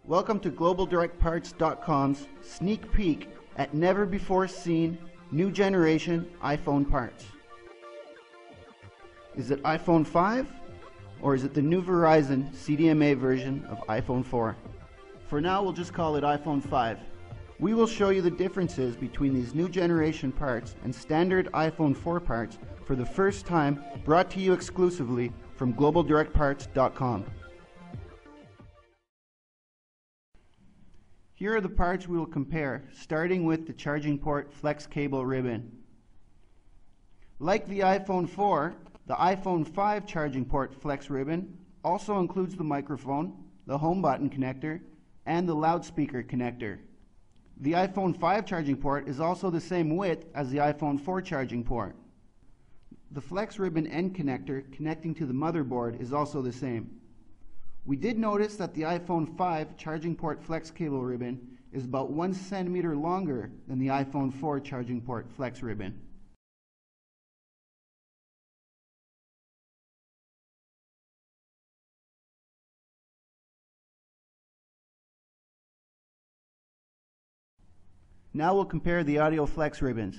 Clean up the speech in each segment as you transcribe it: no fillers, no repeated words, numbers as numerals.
Welcome to GlobalDirectParts.com's sneak peek at never-before-seen new generation iPhone parts. Is it iPhone 5 or is it the new Verizon CDMA version of iPhone 4? For now, we'll just call it iPhone 5. We will show you the differences between these new generation parts and standard iPhone 4 parts for the first time, brought to you exclusively from GlobalDirectParts.com. Here are the parts we will compare, starting with the charging port flex cable ribbon. Like the iPhone 4, the iPhone 5 charging port flex ribbon also includes the microphone, the home button connector, and the loudspeaker connector. The iPhone 5 charging port is also the same width as the iPhone 4 charging port. The flex ribbon end connector connecting to the motherboard is also the same. We did notice that the iPhone 5 charging port flex cable ribbon is about 1 centimeter longer than the iPhone 4 charging port flex ribbon. Now we'll compare the audio flex ribbons.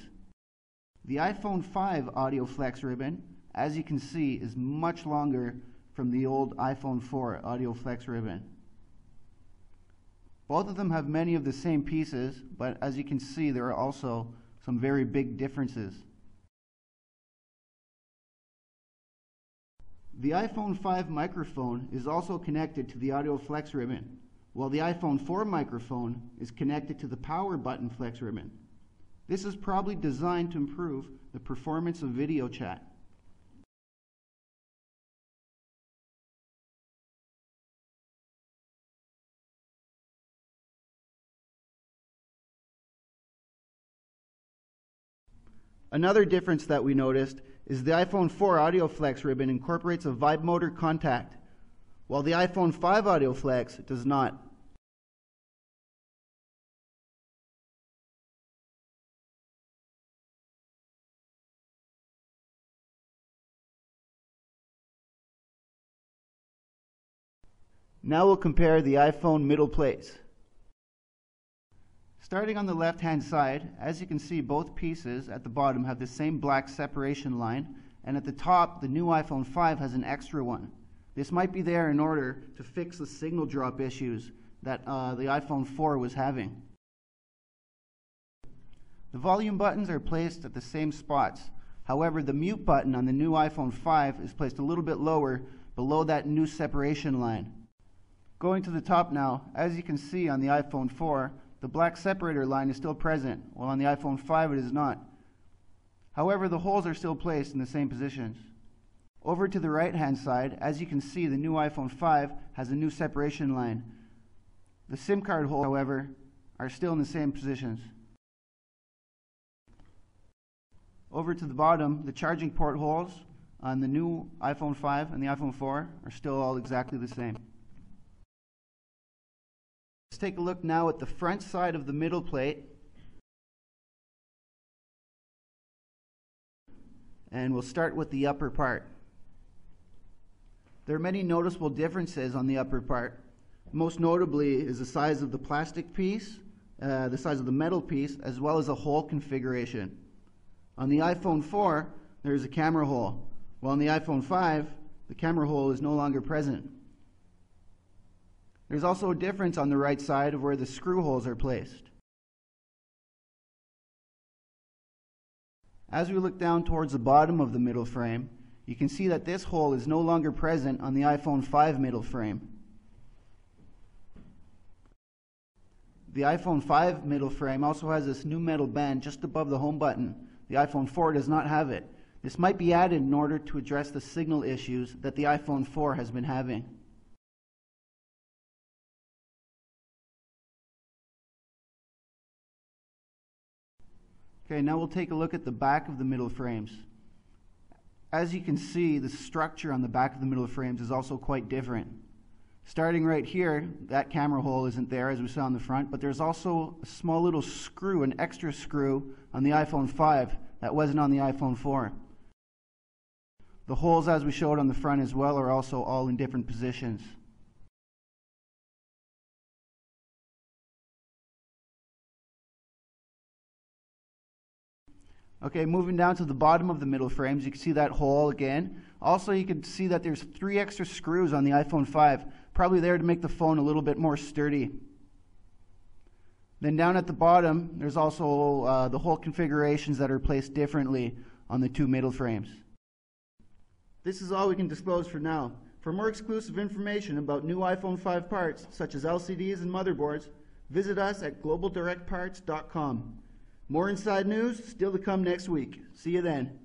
The iPhone 5 audio flex ribbon, as you can see, is much longer from the old iPhone 4 audio flex ribbon. Both of them have many of the same pieces, but as you can see, there are also some very big differences. The iPhone 5 microphone is also connected to the audio flex ribbon, while the iPhone 4 microphone is connected to the power button flex ribbon. This is probably designed to improve the performance of video chat. Another difference that we noticed is the iPhone 4 audio flex ribbon incorporates a vibe motor contact, while the iPhone 5 audio flex does not. Now we'll compare the iPhone middle plates. Starting on the left-hand side, as you can see, both pieces at the bottom have the same black separation line, and at the top, the new iPhone 5 has an extra one. This might be there in order to fix the signal drop issues that the iPhone 4 was having. The volume buttons are placed at the same spots. However, the mute button on the new iPhone 5 is placed a little bit lower, below that new separation line. Going to the top now, as you can see on the iPhone 4, the black separator line is still present, while on the iPhone 5 it is not. However, the holes are still placed in the same positions. Over to the right-hand side, as you can see, the new iPhone 5 has a new separation line. The SIM card holes, however, are still in the same positions. Over to the bottom, the charging port holes on the new iPhone 5 and the iPhone 4 are still all exactly the same. Let's take a look now at the front side of the middle plate. And we'll start with the upper part. There are many noticeable differences on the upper part. Most notably is the size of the plastic piece, the size of the metal piece, as well as the hole configuration. On the iPhone 4, there is a camera hole, while on the iPhone 5, the camera hole is no longer present. There's also a difference on the right side of where the screw holes are placed. As we look down towards the bottom of the middle frame, you can see that this hole is no longer present on the iPhone 5 middle frame. The iPhone 5 middle frame also has this new metal band just above the home button. The iPhone 4 does not have it. This might be added in order to address the signal issues that the iPhone 4 has been having. Okay, now we'll take a look at the back of the middle frames. As you can see, the structure on the back of the middle frames is also quite different. Starting right here, that camera hole isn't there as we saw on the front, but there's also a small little screw, an extra screw on the iPhone 5 that wasn't on the iPhone 4. The holes, as we showed on the front as well, are also all in different positions. Okay, moving down to the bottom of the middle frames, you can see that hole again. Also, you can see that there's 3 extra screws on the iPhone 5, probably there to make the phone a little bit more sturdy. Then down at the bottom, there's also the hole configurations that are placed differently on the 2 middle frames. This is all we can disclose for now. For more exclusive information about new iPhone 5 parts, such as LCDs and motherboards, visit us at globaldirectparts.com. More inside news still to come next week. See you then.